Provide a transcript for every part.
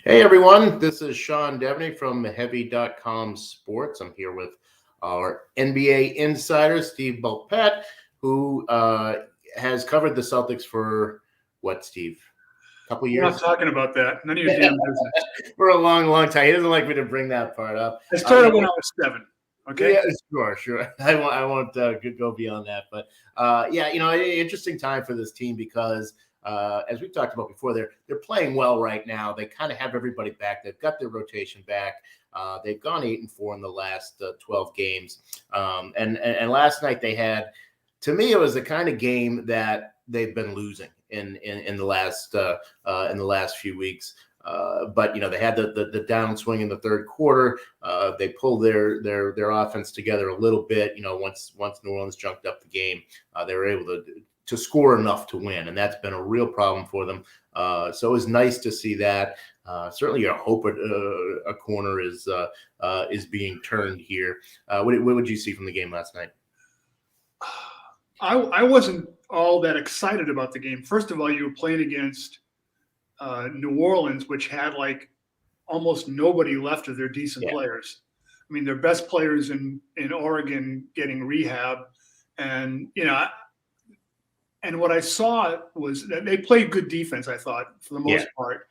Hey everyone, this is Sean Devaney from Heavy.com Sports. I'm here with our NBA insider, Steve Bulpett, who has covered the Celtics for what, Steve? A couple We're years? not talking about that. None of your damn business. For a long, long time. He doesn't like me to bring that part up. I started when I was 7. Okay. Yeah, sure. I won't go beyond that. But interesting time for this team because as we talked about before, they're playing well right now. They kind of have everybody back. They've got their rotation back. They've gone 8-4 in the last 12 games. And last night they had, to me, it was the kind of game that they've been losing in the last few weeks. But they had the downswing in the third quarter. They pulled their offense together a little bit. Once New Orleans junked up the game, they were able to score enough to win, and that's been a real problem for them. So it was nice to see that. Certainly, I hope a corner is being turned here. What would you see from the game last night? I wasn't all that excited about the game. First of all, you were playing against New Orleans, which had like almost nobody left of their decent players. I mean, their best players in Oregon getting rehab, and and what I saw was that they played good defense, I thought, for the most part,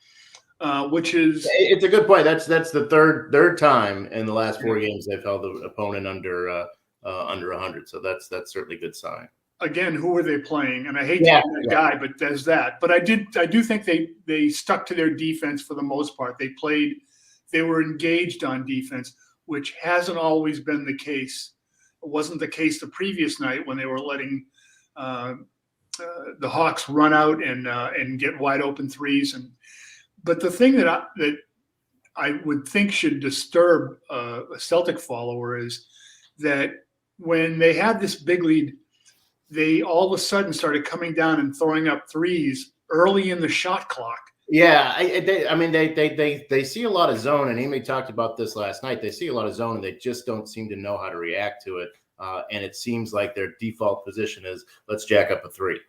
which is it's a good point. That's the third time in the last 4 games they've held the opponent under 100. So that's certainly a good sign. Again, who were they playing? And I hate talking to that guy, but there's that. But I do think they stuck to their defense for the most part. They were engaged on defense, which hasn't always been the case. It wasn't the case the previous night when they were letting the Hawks run out and get wide open threes. But the thing that I would think should disturb a Celtic follower is that when they had this big lead, they all of a sudden started coming down and throwing up threes early in the shot clock. Yeah, they see a lot of zone, and Amy talked about this last night. They see a lot of zone, and they just don't seem to know how to react to it. And it seems like their default position is let's jack up a three.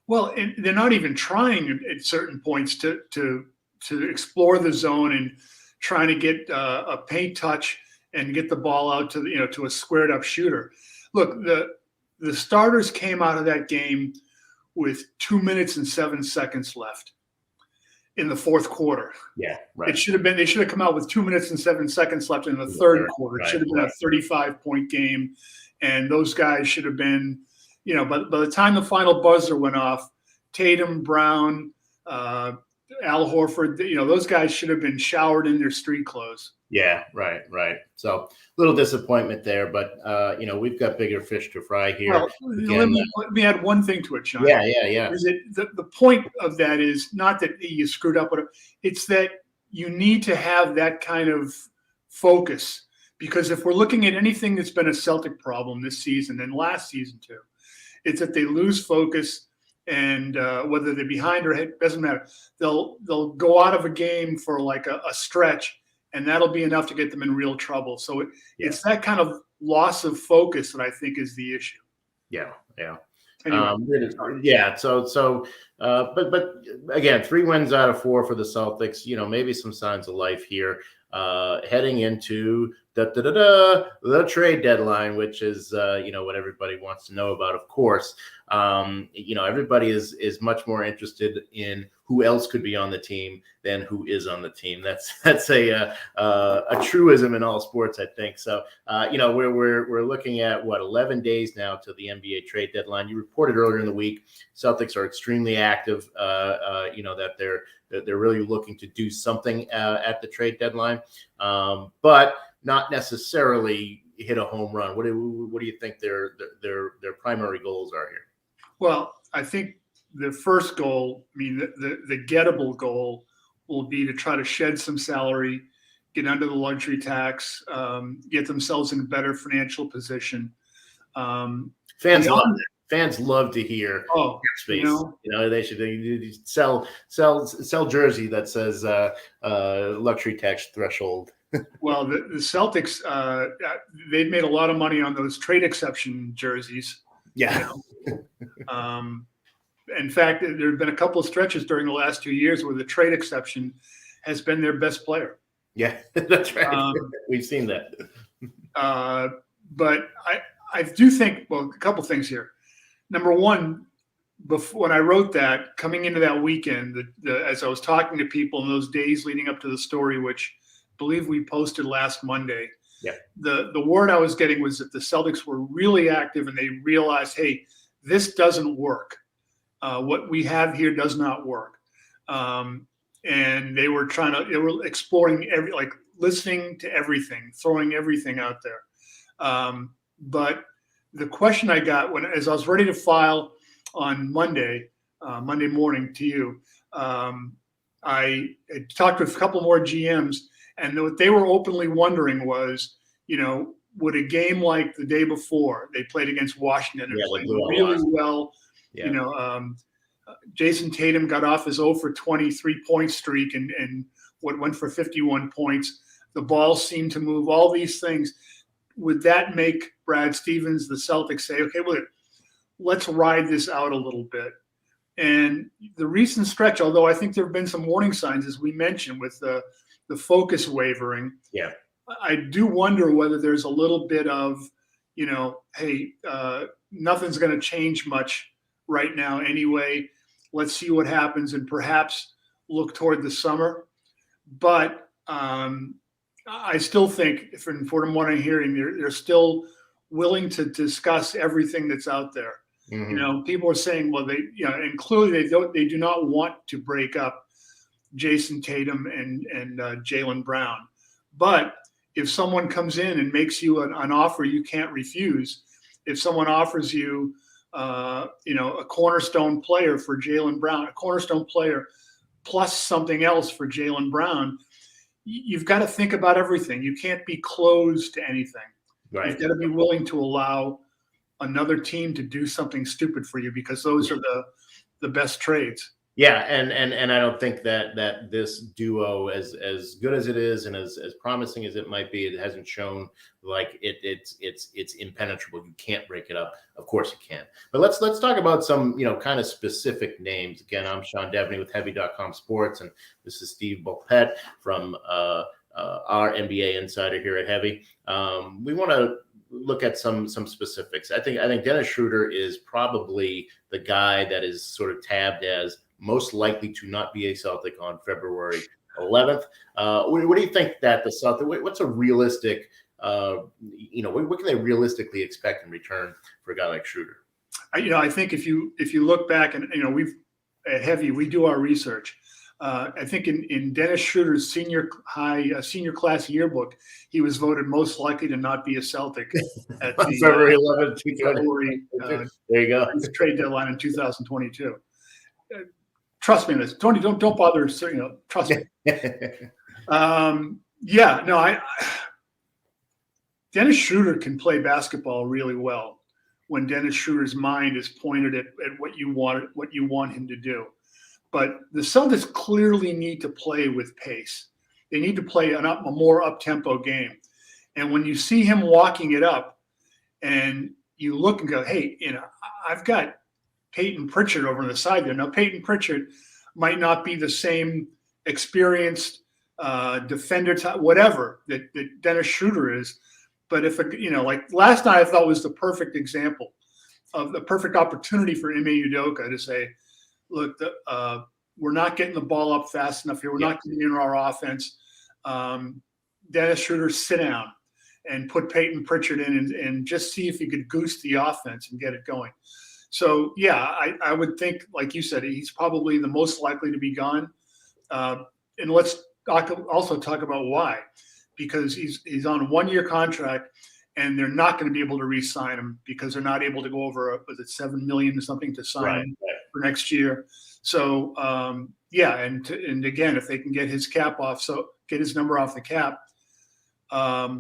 Well, and they're not even trying at certain points to explore the zone and trying to get a paint touch and get the ball out to a squared up shooter. Look, the starters came out of that game with 2 minutes and 7 seconds left in the fourth quarter. Yeah, right. They should have come out with 2 minutes and 7 seconds left in the third quarter. It should have been a 35-point game. And those guys should have been, by the time the final buzzer went off, Tatum, Brown, Al Horford, those guys should have been showered in their street clothes. Yeah, right. So little disappointment there, but we've got bigger fish to fry here. Well, let me add one thing to it, Sean. Yeah. Is the point of that is not that you screwed up with it; it's that you need to have that kind of focus. Because if we're looking at anything that's been a Celtic problem this season and last season too, it's that they lose focus, and whether they're behind or ahead, doesn't matter. They'll go out of a game for like a stretch, and that'll be enough to get them in real trouble. So it's that kind of loss of focus that I think is the issue. Yeah. Anyway, but again, 3 wins out of 4 for the Celtics. Maybe some signs of life here. Heading into the trade deadline, which is what everybody wants to know about, of course. Everybody is much more interested in who else could be on the team than who is on the team. That's a truism in all sports, I think. So we're looking at 11 days now to the NBA trade deadline. You reported earlier in the week, Celtics are extremely active. That they're really looking to do something at the trade deadline, but not necessarily hit a home run. What do you think their primary goals are here? Well, I think the first goal, the gettable goal, will be to try to shed some salary, get under the luxury tax, get themselves in a better financial position. Fans love to hear space. They should sell jersey that says luxury tax threshold. Well, the Celtics, they've made a lot of money on those trade exception jerseys. Yeah. In fact, there have been a couple of stretches during the last 2 years where the trade exception has been their best player. Yeah, that's right. We've seen that. But I do think, well, a couple things here. Number one, when I wrote that, coming into that weekend, as I was talking to people in those days leading up to the story, which I believe we posted last Monday, yeah, the word I was getting was that the Celtics were really active and they realized, hey, this doesn't work. What we have here does not work. And they were exploring listening to everything, throwing everything out there. But the question I got as I was ready to file on Monday morning to you, I talked with a couple more GMs, and what they were openly wondering was, would a game like the day before they played against Washington and played really well, Jason Tatum got off his 0 for 23 point streak and went for 51 points. The ball seemed to move, all these things. Would that make Brad Stevens, the Celtics, say, okay, well, let's ride this out a little bit? And the recent stretch, although I think there have been some warning signs, as we mentioned, with the focus wavering, I do wonder whether there's a little bit of, hey, nothing's going to change much right now anyway. Let's see what happens and perhaps look toward the summer. But I still think, from what I'm hearing, they're still willing to discuss everything that's out there. Mm-hmm. People are saying, well, and clearly they do not want to break up Jason Tatum and Jaylen Brown. But if someone comes in and makes you an offer you can't refuse, if someone offers you, a cornerstone player for Jaylen Brown, a cornerstone player plus something else for Jaylen Brown, you've got to think about everything. You can't be closed to anything. Right. You've got to be willing to allow another team to do something stupid for you, because those are the best trades. Yeah, and I don't think that this duo, as good as it is and as promising as it might be, it hasn't shown like it's impenetrable. You can't break it up. Of course you can't. But let's talk about some kind of specific names. Again, I'm Sean Devaney with Heavy.com Sports, and this is Steve Bulpett from our NBA insider here at Heavy. We want to look at some specifics. I think Dennis Schroeder is probably the guy that is sort of tabbed as most likely to not be a Celtic on February 11th. What do you think that the Celtics, what's a realistic, what can they realistically expect in return for a guy like Schroeder? I think if you look back and, we've at Heavy, we do our research. I think in Dennis Schroeder's senior class yearbook, he was voted most likely to not be a Celtic at the February 11th, there you go. Trade deadline in 2022. Trust me on this. Tony, don't bother. Trust me. Dennis Schroeder can play basketball really well when Dennis Schroeder's mind is pointed at what you want him to do. But the Celtics clearly need to play with pace. They need to play a more up-tempo game. And when you see him walking it up, and you look and go, hey, I've got Peyton Pritchard over on the side there. Now, Peyton Pritchard might not be the same experienced defender, whatever that Dennis Schroeder is. But if like last night, I thought was the perfect example of the perfect opportunity for Ime Udoka to say, look, we're not getting the ball up fast enough here. We're not getting in our offense. Dennis Schroeder, sit down and put Peyton Pritchard in and just see if he could goose the offense and get it going. So, I would think, like you said, he's probably the most likely to be gone. And let's also talk about why. Because he's on a 1-year contract, and they're not going to be able to re-sign him because they're not able to go over $7 million or something to sign him for next year. So and again, if they can get his cap off, so get his number off the cap, I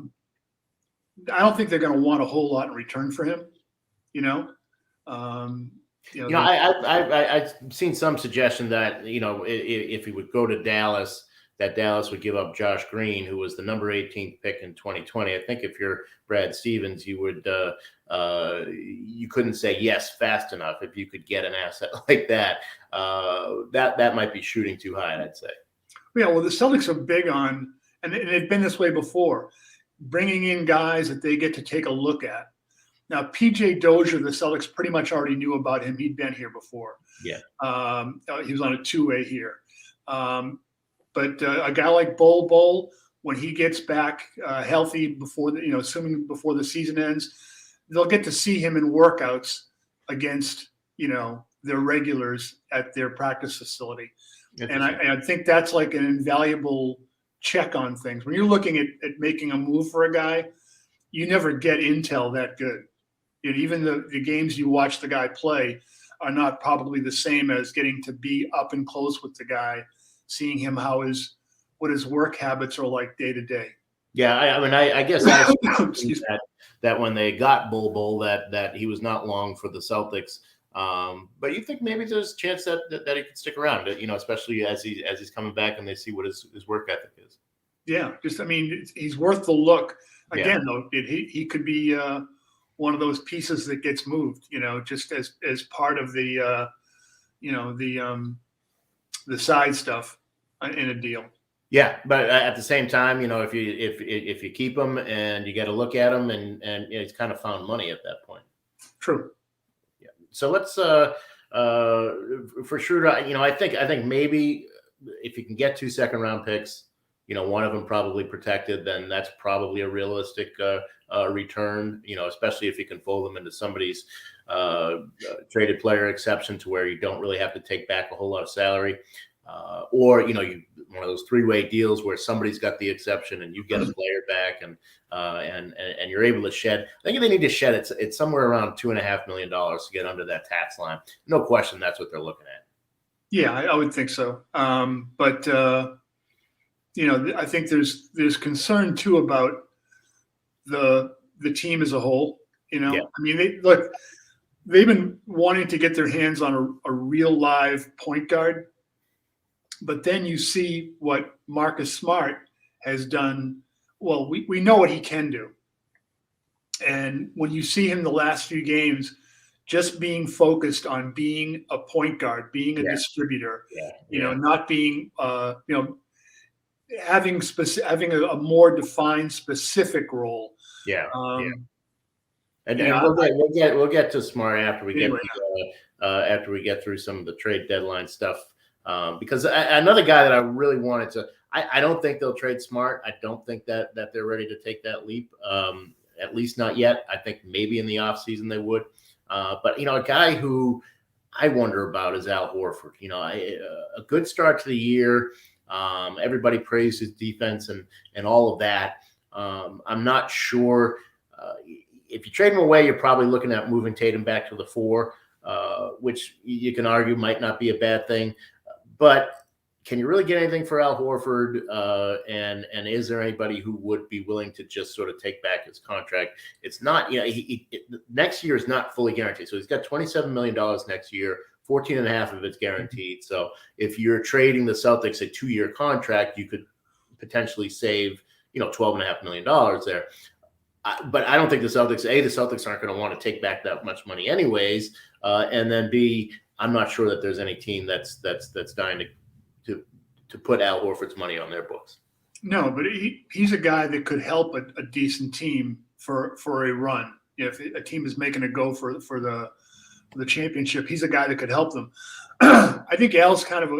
don't think they're going to want a whole lot in return for him. I've seen some suggestion that if he would go to Dallas, that Dallas would give up Josh Green, who was the number 18th pick in 2020. I think if you're Brad Stevens, you would you couldn't say yes fast enough if you could get an asset like that. That might be shooting too high, I'd say. Yeah, well, the Celtics are big on, and they've been this way before, bringing in guys that they get to take a look at. Now, PJ Dozier, the Celtics pretty much already knew about him. He'd been here before. Yeah. He was on a two-way here. But a guy like Bol, when he gets back healthy before assuming before the season ends, they'll get to see him in workouts against, their regulars at their practice facility. And I think that's like an invaluable check on things. When you're looking at making a move for a guy, you never get intel that good. And even the games you watch the guy play are not probably the same as getting to be up and close with the guy, seeing him what his work habits are like day to day. Yeah, I guess I that when they got Bol that he was not long for the Celtics. But you think maybe there's a chance that he could stick around, especially as he's coming back and they see what his work ethic is. Yeah, he's worth the look. Again, though, he could be one of those pieces that gets moved, just as part of the side stuff in a deal. Yeah, but at the same time, if you keep him and you get a look at him, and he's kind of found money at that point. True. Yeah. So let's for Schroeder, I think maybe if you can get 2 second-round picks, one of them probably protected, then that's probably a realistic return. Especially if you can fold them into somebody's traded player exception to where you don't really have to take back a whole lot of salary. Or one of those 3-way deals where somebody's got the exception and you get a player back and you're able to shed. I think they need to shed it's somewhere around $2.5 million to get under that tax line. No question, that's what they're looking at. Yeah, I would think so. But I think there's concern too about the team as a whole. Yeah. They've been wanting to get their hands on a real live point guard. But then you see what Marcus Smart has done. Well, we know what he can do. And when you see him the last few games, just being focused on being a point guard, being a distributor, not being, having a more defined specific role. Yeah. And we'll get to Smart after we get through some of the trade deadline stuff. Because another guy that I really wanted to, I don't think they'll trade Smart. I don't think that they're ready to take that leap. At least not yet. I think maybe in the offseason they would. But a guy who I wonder about is Al Horford. A good start to the year. Everybody praised his defense and all of that. I'm not sure if you trade him away, you're probably looking at moving Tatum back to the 4, which you can argue might not be a bad thing. But can you really get anything for Al Horford? And is there anybody who would be willing to just sort of take back his contract? It's not, next year is not fully guaranteed. So he's got $27 million next year, 14.5 of it's guaranteed. So if you're trading the Celtics a 2-year contract, you could potentially save, $12.5 million there. But I don't think the Celtics aren't going to want to take back that much money anyways. And then B, I'm not sure that there's any team that's dying to put Al Horford's money on their books. No, but he's a guy that could help a decent team for a run. If a team is making a go for the championship, he's a guy that could help them. I think Al's kind of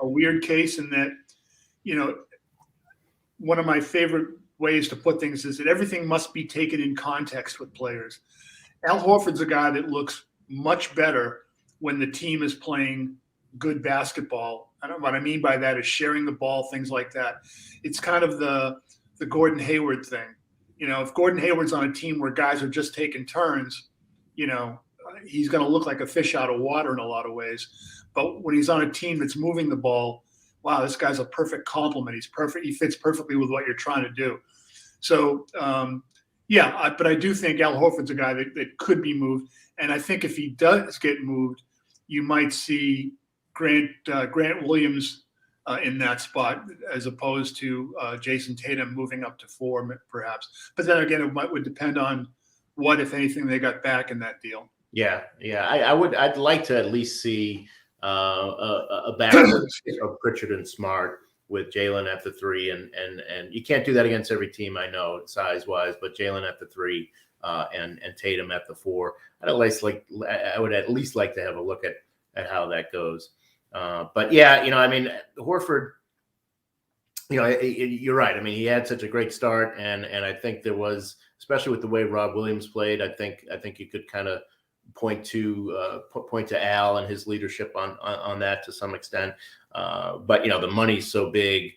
a weird case in that, one of my favorite ways to put things is that everything must be taken in context with players. Al Horford's a guy that looks much better when the team is playing good basketball. What I mean by that is sharing the ball, things like that. It's kind of the Gordon Hayward thing. If Gordon Hayward's on a team where guys are just taking turns, he's going to look like a fish out of water in a lot of ways. But when he's on a team that's moving the ball, wow, this guy's a perfect complement. He's perfect. He fits perfectly with what you're trying to do. So, but I do think Al Horford's a guy that could be moved. And I think if he does get moved, you might see Grant Williams in that spot as opposed to Jason Tatum moving up to 4, perhaps. But then again, would depend on what, if anything, they got back in that deal. Yeah. I'd like to at least see a backcourt of Pritchard and Smart. with Jalen at the 3, and you can't do that against every team, I know, size wise, but Jalen at the 3 and Tatum at the 4. I would at least like to have a look at how that goes. But yeah, I mean, Horford, you're right. I mean, he had such a great start, and I think there was, especially with the way Rob Williams played, I think you could kind of point to Al and his leadership on that to some extent. But the money's so big,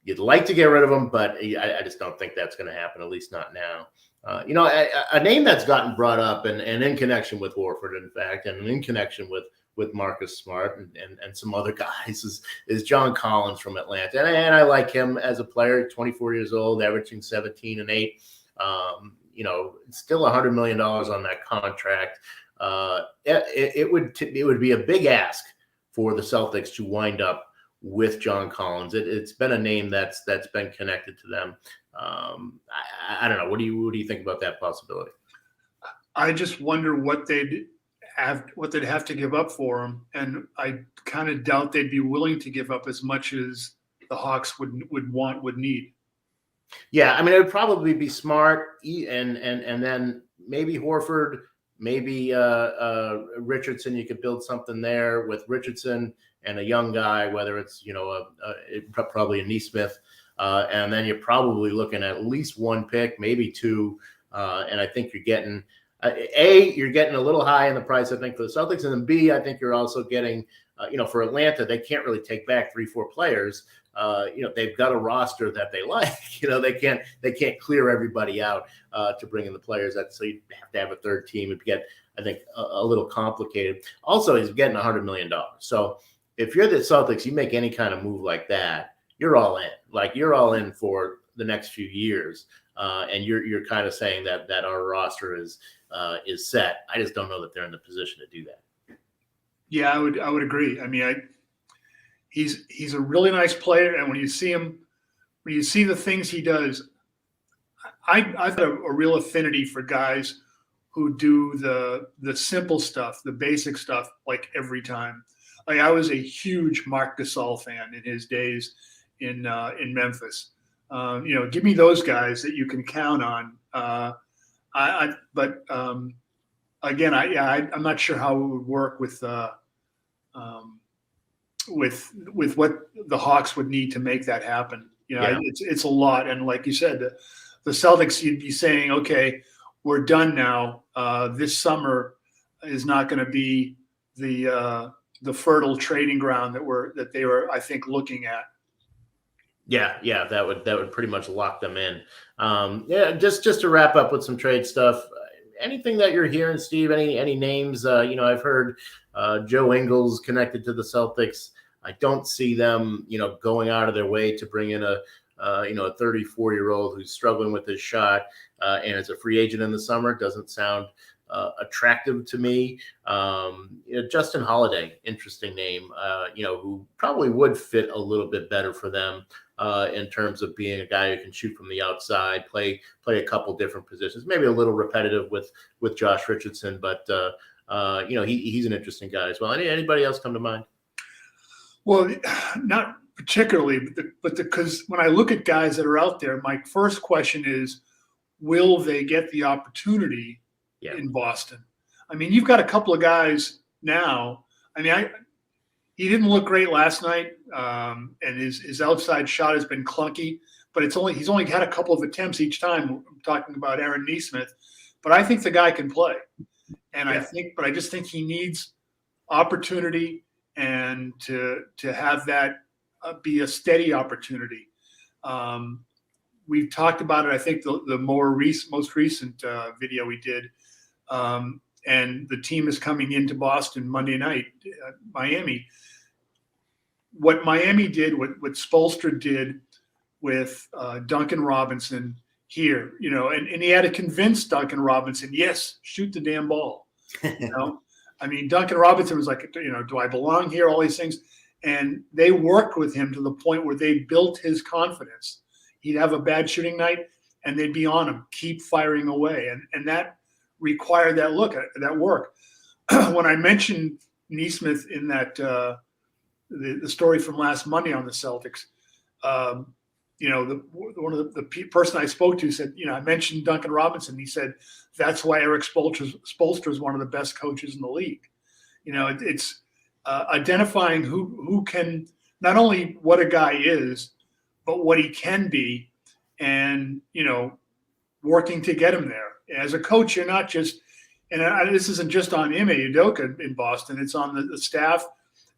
you'd like to get rid of him, but I just don't think that's going to happen, at least not now. A name that's gotten brought up and in connection with Horford, in fact, and in connection with Marcus Smart and some other guys is John Collins from Atlanta. And I like him as a player, 24 years old, averaging 17 and 8. Still $100 million on that contract. It would be a big ask for the Celtics to wind up with John Collins. It's been a name that's been connected to them. I don't know. What do you think about that possibility? I just wonder what they'd have to give up for him, and I kind of doubt they'd be willing to give up as much as the Hawks would need. Yeah, I mean, it would probably be Smart, and then maybe Horford, maybe Richardson. You could build something there with Richardson and a young guy, whether it's probably a Neesmith, and then you're probably looking at least one pick, maybe two, and I think you're getting. You're getting a little high in the price, I think, for the Celtics, and then B, I think you're also getting, for Atlanta, they can't really take back 3-4 players. They've got a roster that they like. They can't clear everybody out to bring in the players. So you have to have a third team. It'd get, I think, a little complicated. Also, he's getting $100 million. So if you're the Celtics, you make any kind of move like that, you're all in. Like, you're all in for the next few years, and you're kind of saying that our roster is set. I just don't know that they're in the position to do that. Yeah, I would agree. I mean, he's a really nice player, and when you see the things he does, I've got a real affinity for guys who do the simple stuff, the basic stuff, like every time. Like, I was a huge Marc Gasol fan in his days in Memphis. Give me those guys that you can count on. Again, I'm not sure how it would work with what the Hawks would need to make that happen. It's a lot, and like you said, the Celtics, you'd be saying, okay, we're done now. This summer is not going to be the fertile trading ground that they were, I think, looking at. Yeah, that would pretty much lock them in. Just to wrap up with some trade stuff. Anything that you're hearing, Steve? Any names? I've heard Joe Ingles connected to the Celtics. I don't see them, going out of their way to bring in a 34-year-old who's struggling with his shot and is a free agent in the summer. Doesn't sound attractive to me. Justin Holiday, interesting name. Who probably would fit a little bit better for them in terms of being a guy who can shoot from the outside, play a couple different positions, maybe a little repetitive with Josh Richardson, but he's an interesting guy as well. Anybody else come to mind? Well, not particularly, but because when I look at guys that are out there, my first question is, will they get the opportunity in Boston? I mean, you've got a couple of guys now. I mean, he didn't look great last night, and his outside shot has been clunky. But he's only had a couple of attempts each time. I'm talking about Aaron Neesmith, but I think the guy can play, and I just think he needs opportunity and to have that be a steady opportunity. We've talked about it. I think the most recent video we did. And the team is coming into Boston Monday night, Miami. What Miami did, what Spoelstra did with Duncan Robinson here, and he had to convince Duncan Robinson, yes, shoot the damn ball. I mean, Duncan Robinson was like, do I belong here? All these things. And they worked with him to the point where they built his confidence. He'd have a bad shooting night and they'd be on him, keep firing away. And that required that work. When I mentioned Neesmith in that the story from last Monday on the Celtics, One of the person I spoke to said, I mentioned Duncan Robinson. He said that's why Eric Spoelstra is one of the best coaches in the league. It's identifying who can, not only what a guy is, but what he can be, and working to get him there. As a coach, you're not just, and this isn't just on Ime Udoka in Boston. It's on the staff,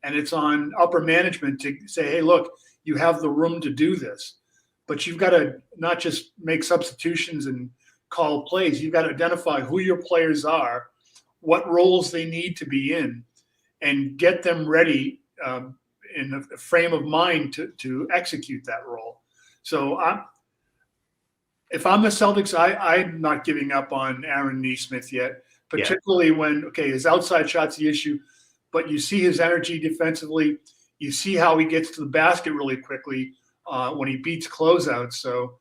and it's on upper management to say, hey, look, you have the room to do this. But you've got to not just make substitutions and call plays. You've got to identify who your players are, what roles they need to be in, and get them ready in a frame of mind to execute that role. So if I'm the Celtics, I'm not giving up on Aaron Nesmith yet, particularly when, his outside shot's the issue, but you see his energy defensively. You see how he gets to the basket really quickly when he beats closeouts. So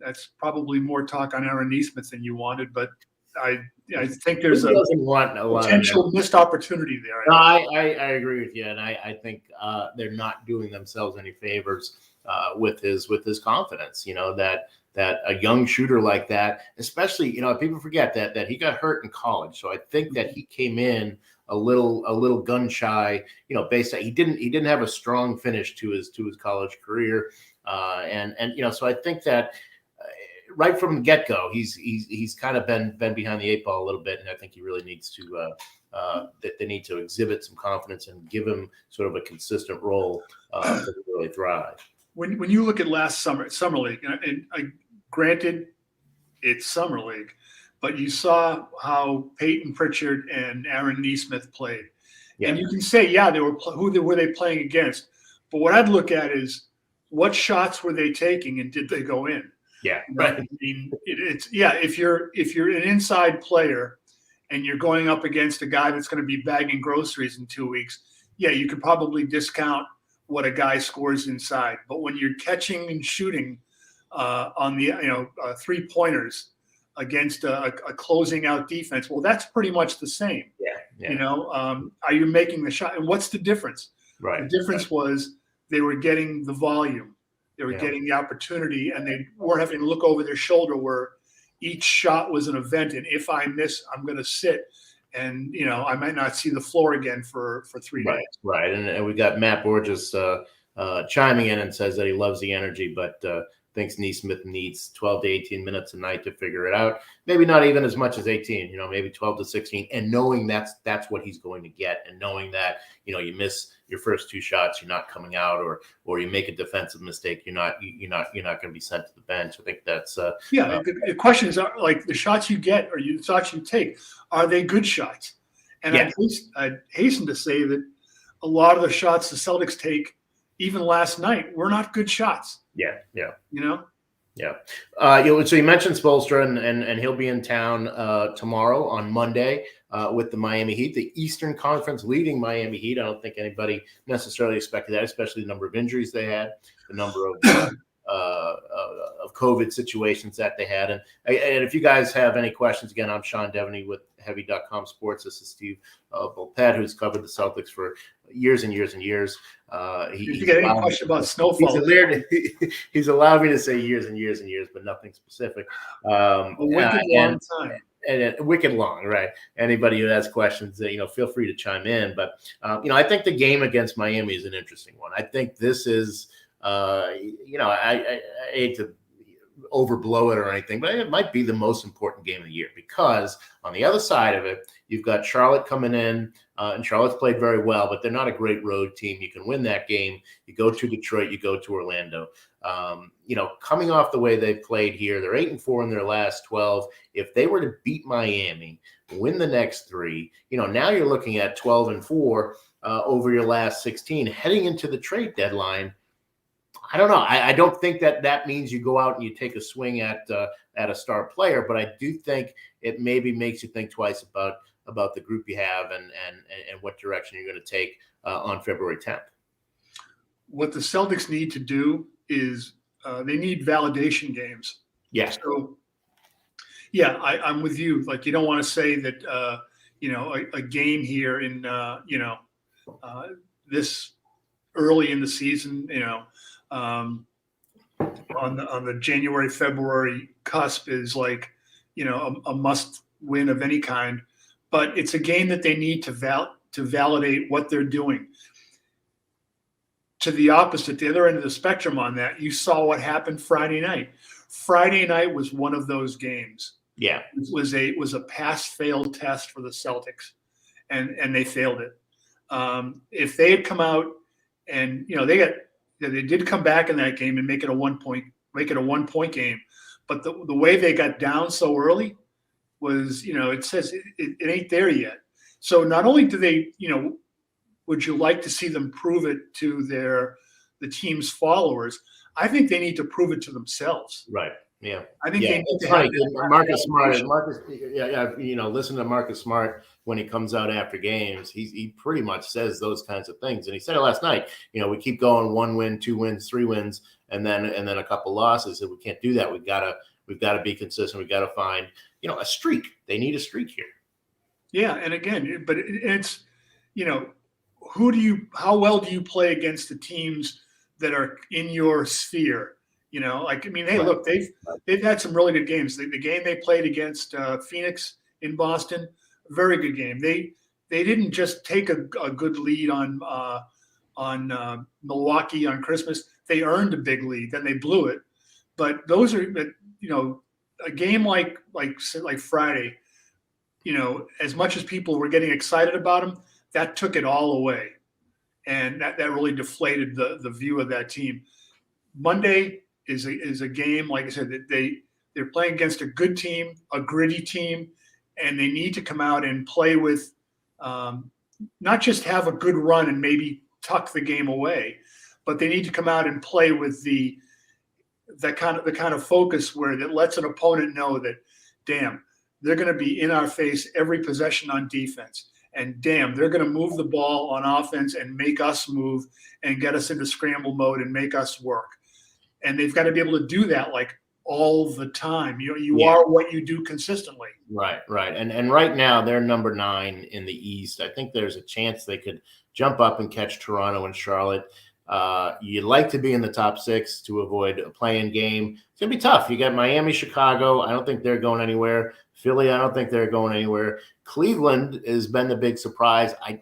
that's probably more talk on Aaron Nesmith than you wanted, but I think there's a potential missed opportunity there. No, I agree with you, and I think they're not doing themselves any favors with his confidence. That a young shooter like that, especially, people forget that he got hurt in college. So I think that he came in a little gun shy, based on he didn't have a strong finish to his college career. So I think that right from the get-go, he's kind of been behind the eight ball a little bit, and I think he really needs to they need to exhibit some confidence and give him sort of a consistent role to really thrive. When you look at last summer league, and granted it's summer league, but you saw how Peyton Pritchard and Aaron Nesmith played, and you can say, who were they playing against? But what I'd look at is what shots were they taking and did they go in? Yeah, right. I mean, if you're an inside player and you're going up against a guy that's going to be bagging groceries in 2 weeks, you could probably discount what a guy scores inside. But when you're catching and shooting on the 3-pointers against a closing out defense, well, that's pretty much the same. Are you making the shot? And what's the difference? Right. The difference was they were getting the volume. They were getting the opportunity, and they weren't having to look over their shoulder where each shot was an event. And if I miss, I'm going to sit, and I might not see the floor again for 3 days. Right. And we got Matt Borges chiming in and says that he loves the energy, but thinks Nesmith needs 12 to 18 minutes a night to figure it out. Maybe not even as much as 18, maybe 12 to 16. And knowing that's what he's going to get, and knowing that, you miss your first 2 shots, you're not coming out, or you make a defensive mistake, you're not going to be sent to the bench. I think that's the question is, like, the shots you get or the shots you take, are they good shots? And I'd hasten to say that a lot of the shots the Celtics take, even last night, were not good shots. Yeah. So you mentioned Spoelstra, and he'll be in town tomorrow on Monday with the Miami Heat, the Eastern Conference leading Miami Heat. I don't think anybody necessarily expected that, especially the number of injuries they had, the number of COVID situations that they had. And if you guys have any questions, again, I'm Sean Devaney with Heavy.com Sports. This is Steve Bulpett, who's covered the Celtics for years and years and years. If you get any question about snowfall, he's allowed me to say years and years and years, but nothing specific. A wicked long time. And wicked long, right? Anybody who has questions, feel free to chime in. But I think the game against Miami is an interesting one. I think this is, I hate to overblow it or anything, but it might be the most important game of the year, because on the other side of it, you've got Charlotte coming in, and Charlotte's played very well, but they're not a great road team. You can win that game. You go to Detroit, you go to Orlando. Coming off the way they've played here, they're 8-4 in their last 12. If they were to beat Miami, win the next 3, now you're looking at 12-4 over your last 16, heading into the trade deadline. I don't know. I don't think that means you go out and you take a swing at a star player, but I do think it maybe makes you think twice about the group you have and what direction you're going to take on February 10th. What the Celtics need to do is they need validation games. Yeah. So, I'm with you. Like, you don't want to say that a game here in this early in the season, on the January February cusp is like, a must win of any kind. But it's a game that they need to validate what they're doing. To the opposite, the other end of the spectrum on that, you saw what happened Friday night. Friday night was one of those games. Yeah, It was a pass-fail test for the Celtics, and they failed it. If they had come out and they did come back in that game and make it a 1 point game, but the way they got down so early was, it says it ain't there yet. So not only do they, would you like to see them prove it to the team's followers? I think they need to prove it to themselves. Right. Yeah. I think they need to have Marcus Smart. Listen to Marcus Smart when he comes out after games. He pretty much says those kinds of things, and he said it last night. We keep going 1 win, 2 wins, 3 wins, and then a couple losses. And we can't do that. We've got to be consistent. We've got to find a streak. They need a streak here. Yeah, and again, but it's how well do you play against the teams that are in your sphere? Hey, look, they've had some really good games. The game they played against Phoenix in Boston, very good game. They didn't just take a good lead on Milwaukee on Christmas. They earned a big lead, then they blew it. But those are, a game like Friday, as much as people were getting excited about them, that took it all away. And that really deflated the view of that team. Monday is a game, like I said, that they're playing against a good team, a gritty team, and they need to come out and play with not just have a good run and maybe tuck the game away, but they need to come out and play with the kind of focus where that lets an opponent know that, damn, they're going to be in our face every possession on defense. And damn, they're going to move the ball on offense and make us move and get us into scramble mode and make us work. And they've got to be able to do that like all the time. You are what you do consistently. Right. And right now they're number 9 in the East. I think there's a chance they could jump up and catch Toronto and Charlotte. You'd like to be in the top 6 to avoid a play-in game. It's going to be tough. You got Miami, Chicago. I don't think they're going anywhere. Philly, I don't think they're going anywhere. Cleveland has been the big surprise. I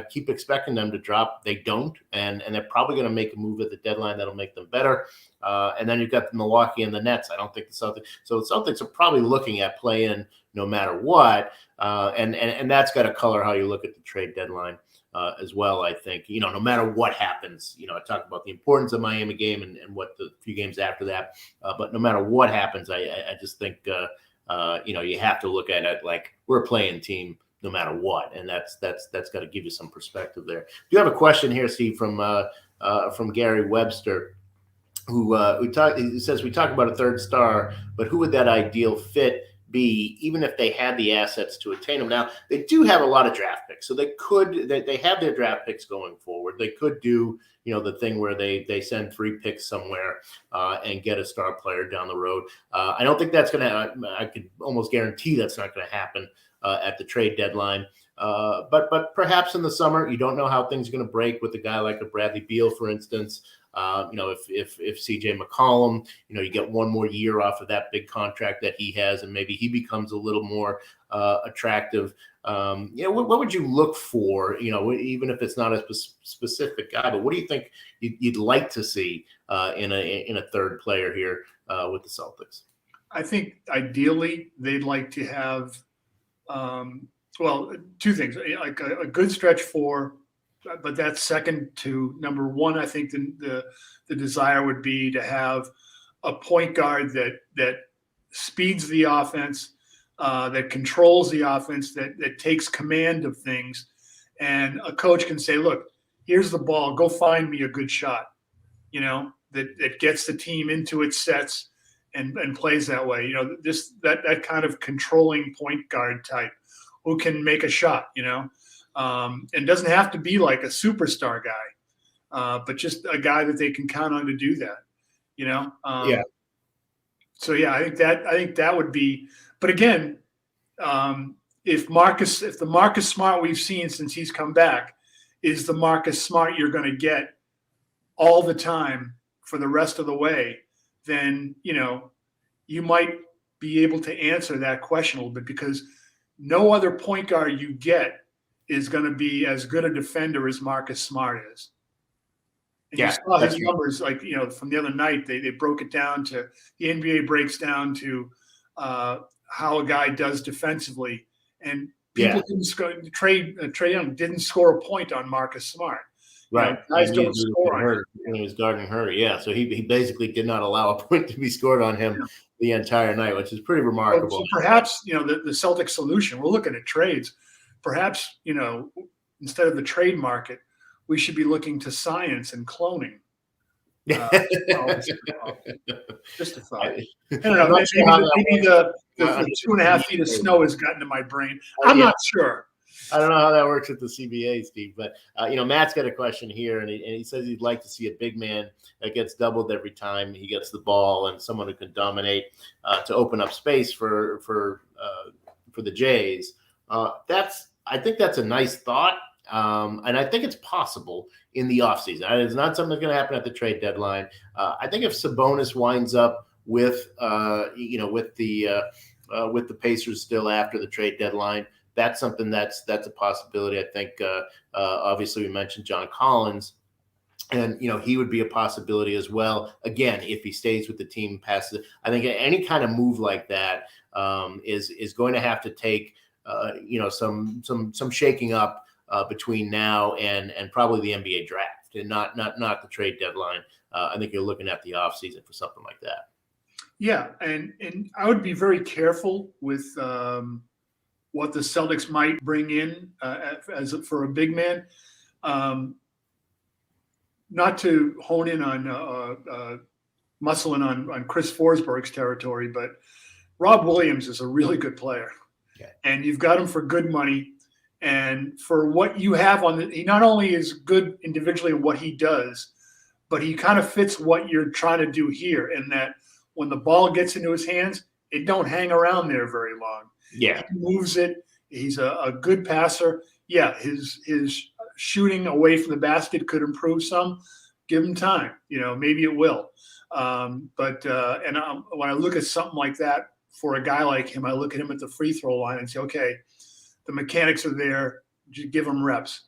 keep expecting them to drop. They don't, and they're probably going to make a move at the deadline that'll make them better. And then you've got the Milwaukee and the Nets. I don't think the Celtics. So the Celtics are probably looking at play-in no matter what, and that's got to color how you look at the trade deadline. As well, I think, no matter what happens, I talked about the importance of Miami game and what the few games after that. But no matter what happens, I just think, you have to look at it like we're a playing team no matter what. And that's got to give you some perspective there. Do you have a question here, Steve, from Gary Webster, who says, we talk about a third star, but who would that ideal fit be, even if they had the assets to attain them? Now, they do have a lot of draft picks, so they have their draft picks going forward. They could do, the thing where they send 3 picks somewhere and get a star player down the road. I don't think that's going to, I could almost guarantee that's not going to happen at the trade deadline. But perhaps in the summer, you don't know how things are going to break with a guy like a Bradley Beal, for instance. If CJ McCollum, you get 1 more year off of that big contract that he has, and maybe he becomes a little more attractive. What would you look for, even if it's not a specific guy, but what do you think you'd like to see in a third player here with the Celtics? I think ideally they'd like to have, 2 things, like a good stretch 4. But that's second to number 1. I think the desire would be to have a point guard that speeds the offense, that controls the offense, that takes command of things, and a coach can say, "Look, here's the ball. Go find me a good shot." That gets the team into its sets and plays that way. That kind of controlling point guard type who can make a shot. And doesn't have to be like a superstar guy, but just a guy that they can count on to do that, Yeah. So I think that would be. But again, if the Marcus Smart we've seen since he's come back is the Marcus Smart you're going to get all the time for the rest of the way, then, you might be able to answer that question a little bit, because no other point guard you get is going to be as good a defender as Marcus Smart is. And you saw his numbers, like, from the other night, they broke it down to, the NBA breaks down to how a guy does defensively. And people didn't score, Trey Young didn't score a point on Marcus Smart. Right. Guys don't score on him. When he was guarding her. Yeah. So he basically did not allow a point to be scored on him the entire night, which is pretty remarkable. So perhaps, the Celtics solution, we're looking at trades. Perhaps, instead of the trade market, we should be looking to science and cloning. Just a thought. I don't know. Maybe the 2.5 feet of snow has gotten to my brain. I'm not sure. I don't know how that works at the CBA, Steve. But, Matt's got a question here, and he says he'd like to see a big man that gets doubled every time he gets the ball, and someone who can dominate to open up space for the Jays. I think that's a nice thought. And I think it's possible in the offseason. It's not something that's going to happen at the trade deadline. I think if Sabonis winds up with the Pacers still after the trade deadline, that's something that's a possibility. I think obviously we mentioned John Collins, and he would be a possibility as well. Again, if he stays with the team past it, I think any kind of move like that is going to have to take some shaking up between now and probably the NBA draft, and not the trade deadline. I think you're looking at the offseason for something like that. Yeah, and I would be very careful with what the Celtics might bring in for a big man. Not to hone in on muscle in on Chris Forsberg's territory, but Rob Williams is a really good player, and you've got him for good money. And for what you have he not only is good individually in what he does, but he kind of fits what you're trying to do here, in that when the ball gets into his hands, it don't hang around there very long. Yeah. He moves it. He's a good passer. Yeah, his shooting away from the basket could improve some. Give him time. Maybe it will. When I look at something like that for a guy like him, I look at him at the free throw line and say, okay, the mechanics are there. Just give him reps.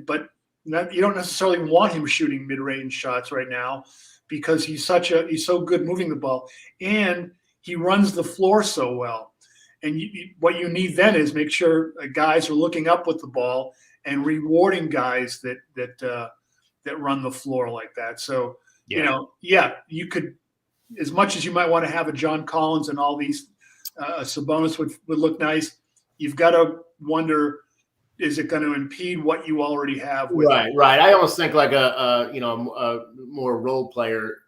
But you don't necessarily want him shooting mid-range shots right now, because he's so good moving the ball, and he runs the floor so well. And what you need then is make sure guys are looking up with the ball and rewarding guys that run the floor like that. So you could, as much as you might want to have a John Collins and all these, Sabonis would look nice. You've got to wonder, is it going to impede what you already have? Right. I almost think like a more role player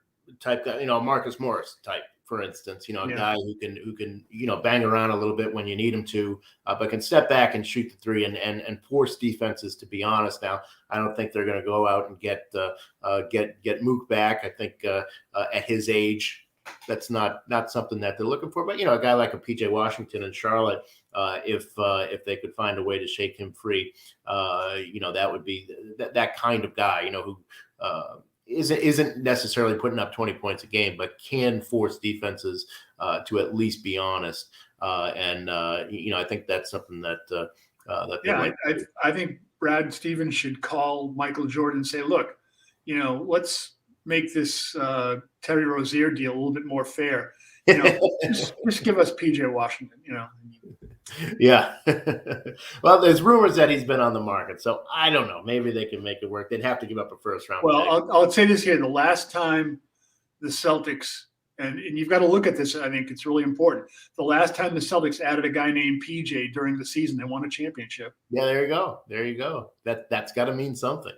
type guy, Marcus Morris type, for instance, a guy who can bang around a little bit when you need him to, but can step back and shoot the three and force defenses. To be honest, now I don't think they're going to go out and get Mook back. I think at his age, that's not something that they're looking for. But a guy like a PJ Washington in Charlotte, if they could find a way to shake him free, that would be that kind of guy, who isn't necessarily putting up 20 points a game, but can force defenses to at least be honest. I think that's something that I think Brad Stevens should call Michael Jordan and say, look, let's make this Terry Rozier deal a little bit more fair. Just give us PJ Washington. Yeah. Well, there's rumors that he's been on the market, so I don't know. Maybe they can make it work. They'd have to give up a first round. Well, I'll say this here: the last time the Celtics, and you've got to look at this, I think it's really important. The last time the Celtics added a guy named PJ during the season, they won a championship. Yeah, there you go. That's got to mean something.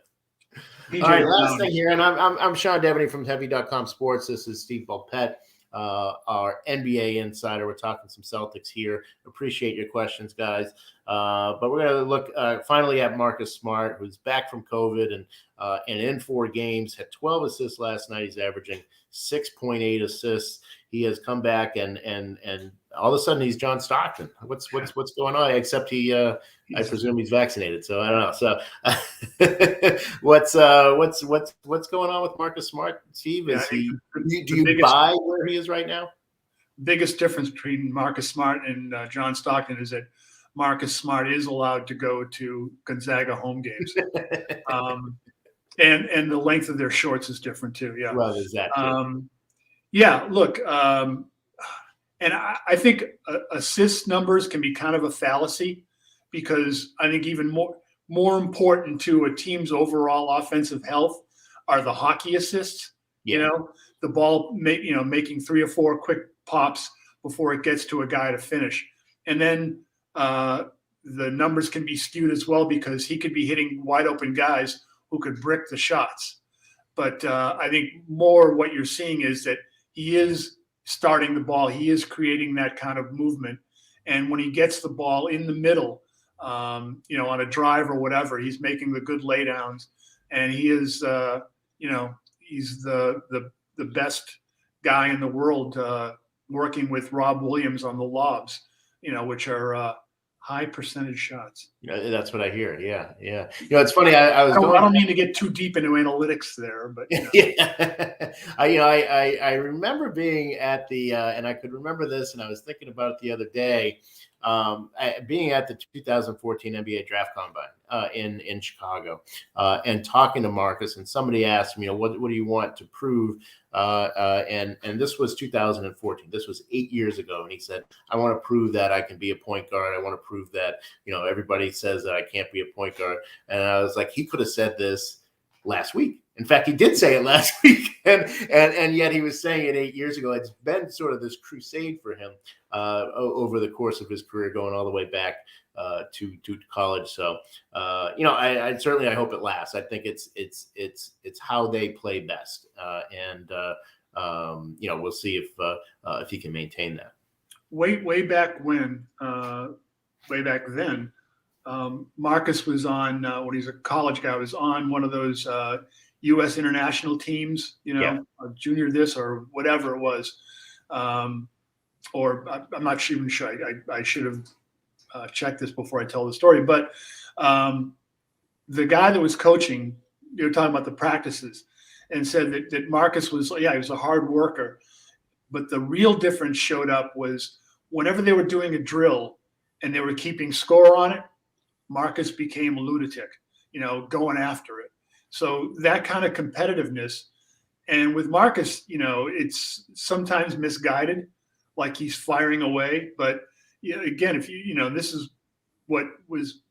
PJ, all right, last thing here, and I'm Sean Devaney from Heavy.com Sports. This is Steve Bulpett, our NBA insider. We're talking some Celtics here. Appreciate your questions, guys. But we're going to look finally at Marcus Smart, who's back from COVID and in 4 games, had 12 assists last night. He's averaging 6.8 assists. He has come back and all of a sudden he's John Stockton. What's going on? Except I presume he's vaccinated, so I don't know. So what's going on with Marcus Smart, Steve? Is do you buy where he is right now? Biggest difference between Marcus Smart and John Stockton is that Marcus Smart is allowed to go to Gonzaga home games. And the length of their shorts is different too. Yeah. Well, there's that too. Yeah, look, and I think assist numbers can be kind of a fallacy, because I think even more important to a team's overall offensive health are the hockey assists. Yeah. You know, the ball making 3 or 4 quick pops before it gets to a guy to finish. And then the numbers can be skewed as well, because he could be hitting wide open guys who could brick the shots. But I think more what you're seeing is that he is starting the ball. He is creating that kind of movement. And when he gets the ball in the middle, on a drive or whatever, he's making the good laydowns. And he is, he's the best guy in the world working with Rob Williams on the lobs, which are high percentage shots. Yeah, that's what I hear. Yeah. It's funny. I don't mean to get too deep into analytics there, but yeah. I remember being at the and I could remember this, and I was thinking about it the other day. Being at the 2014 NBA Draft Combine in Chicago, and talking to Marcus, and somebody asked him, what do you want to prove? And this was 2014. This was 8 years ago, and he said, I want to prove that I can be a point guard. I want to prove that everybody says that I can't be a point guard. And I was like, he could have said this last week. In fact, he did say it last week, and yet he was saying it 8 years ago. It's been sort of this crusade for him over the course of his career, going all the way back to college. So, I certainly I hope it lasts. I think it's how they play best, and we'll see if he can maintain that. Way back then, Marcus was on when he's a college guy, was on one of those U.S. international teams, junior this or whatever it was, or I'm not even sure. I should have checked this before I tell the story. But the guy that was coaching, you were talking about the practices, and said that Marcus was, he was a hard worker, but the real difference showed up was whenever they were doing a drill and they were keeping score on it, Marcus became a lunatic, going after it. So that kind of competitiveness, and with Marcus, it's sometimes misguided, like he's firing away. But again, if this is what was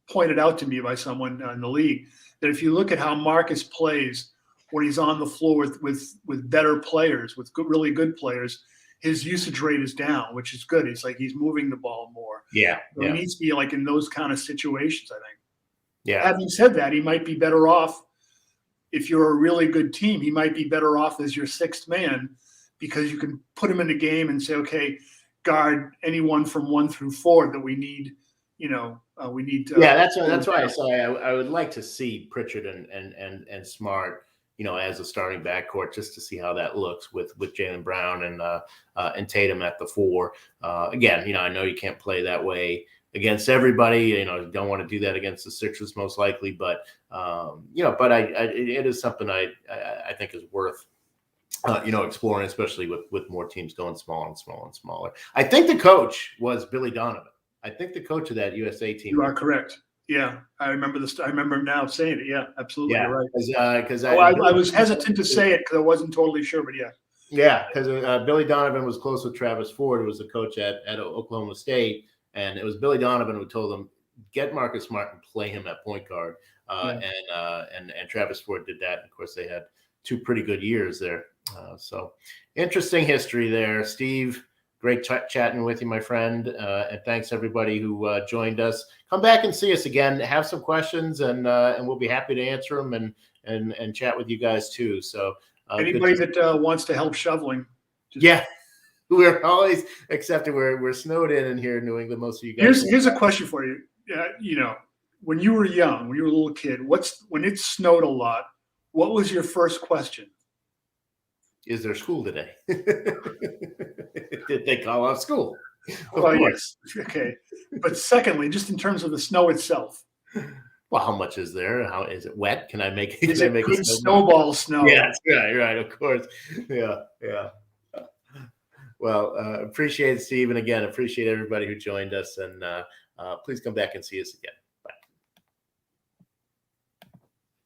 pointed out to me by someone in the league, that if you look at how Marcus plays when he's on the floor with better players, with really good players, his usage rate is down, which is good. It's like he's moving the ball more. Yeah. So he needs to be like in those kind of situations, I think. Yeah. Having said that, he might be better off, if you're a really good team, he might be better off as your sixth man, because you can put him in the game and say, okay, guard anyone from 1 through 4 that we need. We need to. Yeah, that's why I say I would like to see Pritchard and Smart, as a starting backcourt, just to see how that looks with Jaylen Brown and Tatum at the 4. Again, I know you can't play that way against everybody. You don't want to do that against the Sixers most likely, but it is something I think is worth exploring, especially with more teams going small and small and smaller. I think the coach was Billy Donovan. I think the coach of that USA team. You are correct. Yeah, I remember this. I remember now saying it. Yeah, absolutely. Yeah, you're right. Because I was hesitant to say it because I wasn't totally sure, but yeah. Yeah, because Billy Donovan was close with Travis Ford, who was the coach at Oklahoma State, and it was Billy Donovan who told him, get Marcus Smart and play him at point guard. And Travis Ford did that. And of course, they had 2 pretty good years there. So interesting history there, Steve. Great chatting with you, my friend. And thanks everybody who joined us. Come back and see us again. Have some questions, and we'll be happy to answer them and chat with you guys too. So anybody that wants to help shoveling, we're always, except we're snowed in here in New England. Most of you guys. Here's a question for you. When you were young, when you were a little kid, when it snowed a lot, what was your first question? Is there school today? Did they call off school? Of Well, course. yes. Okay. But secondly, just in terms of the snow itself, Well, how much is there? How is it wet? Can I make is can I it make a good snowball? snowball snow? Yes, right, of course. Yeah, yeah. Well, appreciate it, Steve. And again, appreciate everybody who joined us. And please come back and see us again.